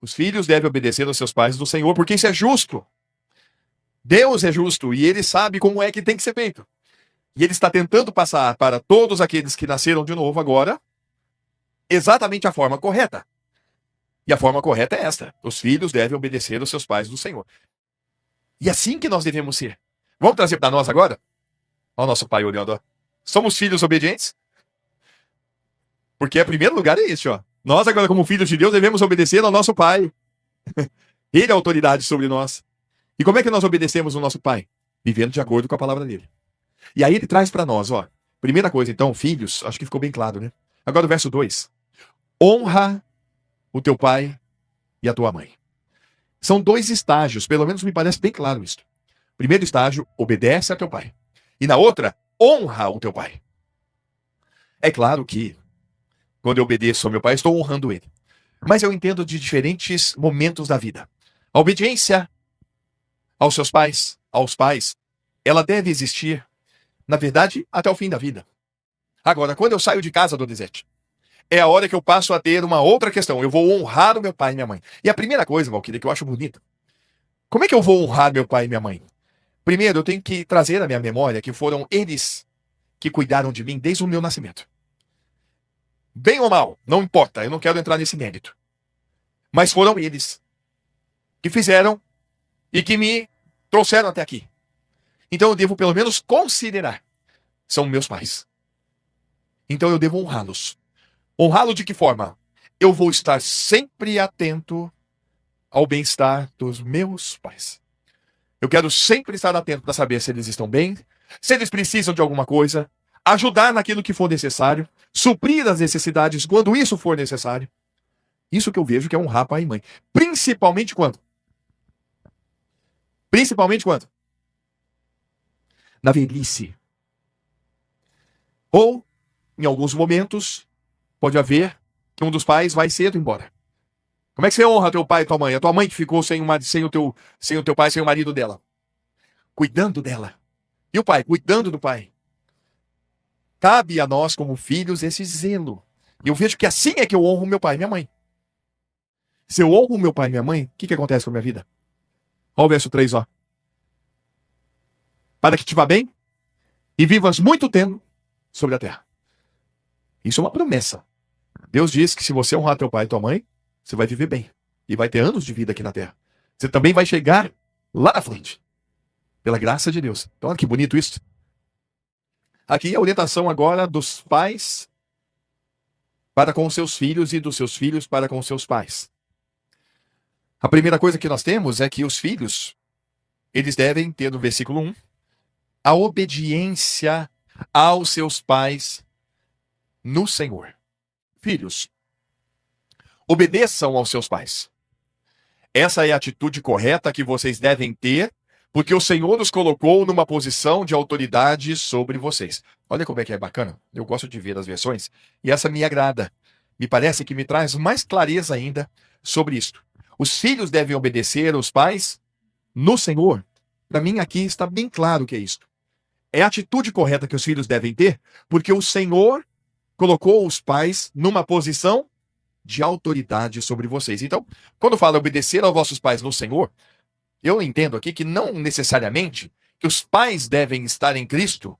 Os filhos devem obedecer aos seus pais do Senhor, porque isso é justo. Deus é justo e ele sabe como é que tem que ser feito. E ele está tentando passar para todos aqueles que nasceram de novo agora exatamente a forma correta. E a forma correta é esta: os filhos devem obedecer aos seus pais do Senhor. E assim que nós devemos ser. Vamos trazer para nós agora? Olha o nosso pai olhando, ó. Somos filhos obedientes? Porque em primeiro lugar é isso, ó. Nós agora, como filhos de Deus, devemos obedecer ao nosso pai. Ele é a autoridade sobre nós. E como é que nós obedecemos o nosso pai? Vivendo de acordo com a palavra dele. E aí ele traz para nós, ó. Primeira coisa, então, filhos, acho que ficou bem claro, né? Agora o verso 2. Honra o teu pai e a tua mãe. São dois estágios, pelo menos me parece bem claro isso. Primeiro estágio, obedece a teu pai. E na outra, honra o teu pai. É claro que, quando eu obedeço ao meu pai, estou honrando ele. Mas eu entendo de diferentes momentos da vida. A obediência aos seus pais, aos pais, ela deve existir, na verdade, até o fim da vida. Agora, quando eu saio de casa, Donizete, é a hora que eu passo a ter uma outra questão. Eu vou honrar o meu pai e minha mãe. E a primeira coisa, Valquíria, que eu acho bonita, como é que eu vou honrar meu pai e minha mãe? Primeiro, eu tenho que trazer à minha memória que foram eles que cuidaram de mim desde o meu nascimento. Bem ou mal, não importa, eu não quero entrar nesse mérito. Mas foram eles que fizeram e que me trouxeram até aqui. Então eu devo pelo menos considerar. São meus pais. Então eu devo honrá-los. Honrá-los de que forma? Eu vou estar sempre atento ao bem-estar dos meus pais. Eu quero sempre estar atento para saber se eles estão bem, se eles precisam de alguma coisa, ajudar naquilo que for necessário, suprir as necessidades quando isso for necessário. Isso que eu vejo que é honrar pai e mãe. Principalmente quando? Principalmente quando? Na velhice. Ou, em alguns momentos, pode haver que um dos pais vai cedo embora. Como é que você honra teu pai e tua mãe? A tua mãe que ficou sem o teu pai, sem o marido dela. Cuidando dela. E o pai? Cuidando do pai. Cabe a nós, como filhos, esse zelo. E eu vejo que assim é que eu honro meu pai e minha mãe. Se eu honro meu pai e minha mãe, o que acontece com a minha vida? Olha o verso 3, ó. Para que te vá bem e vivas muito tempo sobre a terra. Isso é uma promessa. Deus diz que se você honrar teu pai e tua mãe, você vai viver bem. E vai ter anos de vida aqui na terra. Você também vai chegar lá na frente. Pela graça de Deus. Então, olha que bonito isso. Aqui a orientação agora dos pais para com os seus filhos e dos seus filhos para com os seus pais. A primeira coisa que nós temos é que os filhos, eles devem ter no versículo 1, a obediência aos seus pais no Senhor. Filhos, obedeçam aos seus pais. Essa é a atitude correta que vocês devem ter, porque o Senhor nos colocou numa posição de autoridade sobre vocês. Olha como é que é bacana. Eu gosto de ver as versões e essa me agrada. Me parece que me traz mais clareza ainda sobre isto. Os filhos devem obedecer aos pais no Senhor. Para mim aqui está bem claro o que é isto. É a atitude correta que os filhos devem ter, porque o Senhor colocou os pais numa posição de autoridade sobre vocês. Então, quando fala obedecer aos vossos pais no Senhor, eu entendo aqui que não necessariamente que os pais devem estar em Cristo,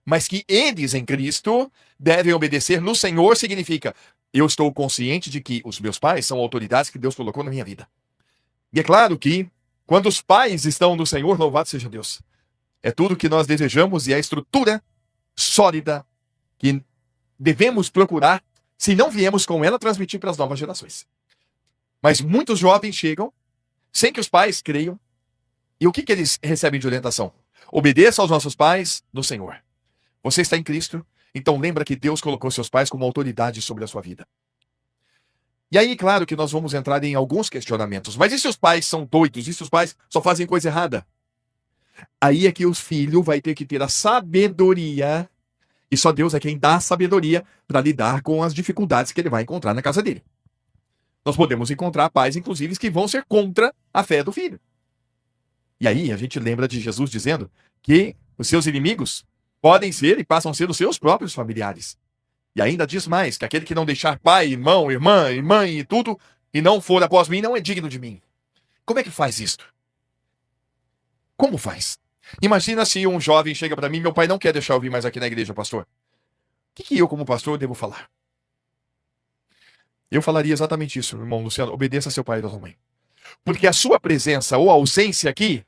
mas que eles em Cristo devem obedecer no Senhor significa, eu estou consciente de que os meus pais são autoridades que Deus colocou na minha vida. E é claro que, quando os pais estão no Senhor, louvado seja Deus. É tudo que nós desejamos e é a estrutura sólida que devemos procurar, se não viemos com ela, transmitir para as novas gerações. Mas muitos jovens chegam sem que os pais creiam. E o que eles recebem de orientação? Obedeça aos nossos pais no Senhor. Você está em Cristo, então lembra que Deus colocou seus pais como autoridade sobre a sua vida. E aí, claro que nós vamos entrar em alguns questionamentos. Mas e se os pais são doidos? E se os pais só fazem coisa errada? Aí é que o filho vai ter que ter a sabedoria, e só Deus é quem dá a sabedoria para lidar com as dificuldades que ele vai encontrar na casa dele. Nós podemos encontrar pais, inclusive, que vão ser contra a fé do filho. E aí a gente lembra de Jesus dizendo que os seus inimigos podem ser e passam a ser os seus próprios familiares. E ainda diz mais, que aquele que não deixar pai, irmão, irmã e mãe e tudo, e não for após mim, não é digno de mim. Como é que faz isto? Como faz? Imagina se um jovem chega para mim, meu pai não quer deixar eu vir mais aqui na igreja, pastor. O que eu, como pastor, devo falar? Eu falaria exatamente isso, irmão Luciano. Obedeça a seu pai e a sua mãe. Porque a sua presença ou ausência aqui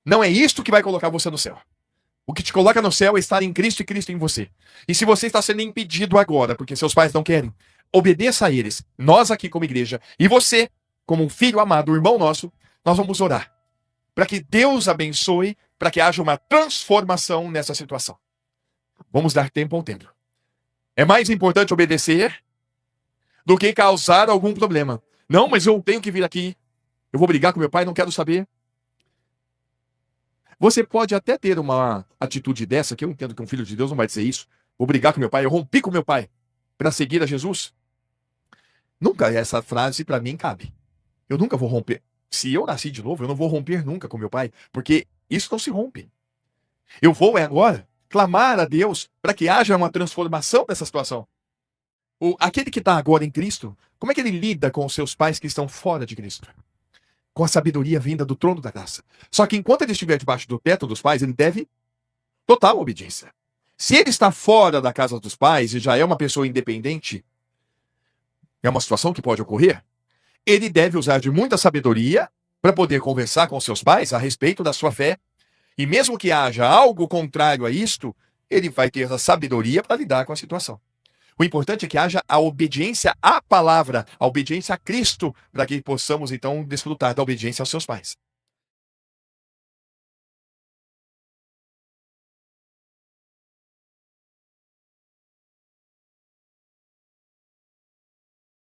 não é isto que vai colocar você no céu. O que te coloca no céu é estar em Cristo e Cristo em você. E se você está sendo impedido agora, porque seus pais não querem, obedeça a eles. Nós aqui como igreja, e você, como um filho amado, um irmão nosso, nós vamos orar. Para que Deus abençoe, para que haja uma transformação nessa situação. Vamos dar tempo ao tempo. É mais importante obedecer do que causar algum problema. Não, mas eu tenho que vir aqui. Eu vou brigar com meu pai, não quero saber. Você pode até ter uma atitude dessa, que eu entendo que um filho de Deus não vai dizer isso. Vou brigar com meu pai, eu rompi com meu pai para seguir a Jesus. Nunca essa frase para mim cabe. Eu nunca vou romper. Se eu nasci de novo, eu não vou romper nunca com meu pai, porque isso não se rompe. Eu vou agora clamar a Deus para que haja uma transformação dessa situação. Aquele que está agora em Cristo, como é que ele lida com os seus pais que estão fora de Cristo? Com a sabedoria vinda do trono da graça. Só que enquanto ele estiver debaixo do teto dos pais, ele deve total obediência. Se ele está fora da casa dos pais e já é uma pessoa independente, é uma situação que pode ocorrer, ele deve usar de muita sabedoria para poder conversar com seus pais a respeito da sua fé. E mesmo que haja algo contrário a isto, ele vai ter a sabedoria para lidar com a situação. O importante é que haja a obediência à palavra, a obediência a Cristo, para que possamos, então, desfrutar da obediência aos seus pais.